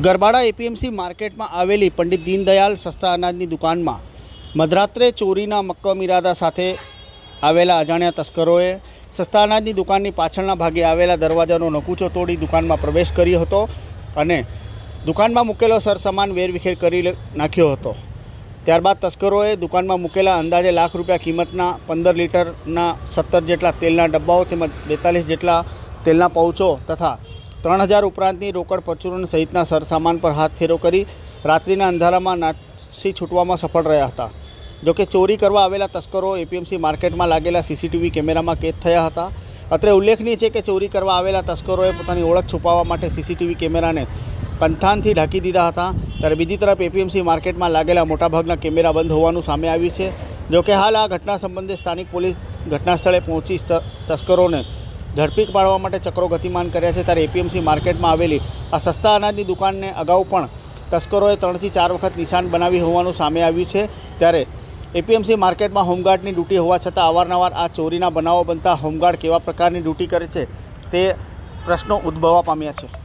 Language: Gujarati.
ગરબાડા એપીએમસી માર્કેટમાં આવેલી પંડિત દીનદયાલ સસ્તા અનાજની દુકાનમાં મધરાત્રે ચોરીના મક્કમ ઇરાદા સાથે આવેલા અજાણ્યા તસ્કરોએ સસ્તા અનાજની દુકાનની પાછળના ભાગે આવેલા દરવાજાનો નકુચો તોડી દુકાનમાં પ્રવેશ કર્યો હતો અને દુકાનમાં મૂકેલો સરસામાન વેરવિખેર કરી નાખ્યો હતો। ત્યારબાદ તસ્કરોએ દુકાનમાં મૂકેલા અંદાજે લાખ રૂપિયા કિંમતના 15 લીટરના 17 જેટલા તેલના ડબ્બાઓ તેમજ 42 જેટલા તેલના પાઉચો તથા 3000 ઉપરાંતની રોકડ પરચુરણ સહિતના સરસામાન પર હાથ ફેરો કરી રાત્રિના અંધારામાં નાસી છૂટવામાં સફળ રહ્યા હતા। જોકે ચોરી કરવા આવેલા તસ્કરો એપીએમસી માર્કેટમાં લાગેલા સીસીટીવી કેમેરામાં કેદ થયા હતા। અત્રે ઉલ્લેખનીય છે કે ચોરી કરવા આવેલા તસ્કરોએ પોતાની ઓળખ છુપાવવા માટે સીસીટીવી કેમેરાને કંથાનથી ઢાંકી દીધા હતા। ત્યારે બીજી તરફ એપીએમસી માર્કેટમાં લાગેલા મોટાભાગના કેમેરા બંધ હોવાનું સામે આવ્યું છે। જોકે હાલ આ ઘટના સંબંધે સ્થાનિક પોલીસ ઘટના સ્થળે પહોંચી તસ્કરોને ઝડપી પાડવા માટે ચક્રો ગતિમાન કર્યા છે। ત્યારે એપીએમસી માર્કેટમાં આવેલી આ સસ્તા અનાજની દુકાનને અગાઉ પણ તસ્કરોએ 3 થી 4 વખત નિશાન બનાવી હોવાનું સામે આવ્યું છે। ત્યારે એપીએમસી માર્કેટમાં હોમગાર્ડની ડ્યુટી હોવા છતાં અવારનવાર આ ચોરીના બનાવો બનતા હોમગાર્ડ કેવા પ્રકારની ડ્યુટી કરે છે તે પ્રશ્નો ઉદ્ભવવા પામ્યા છે।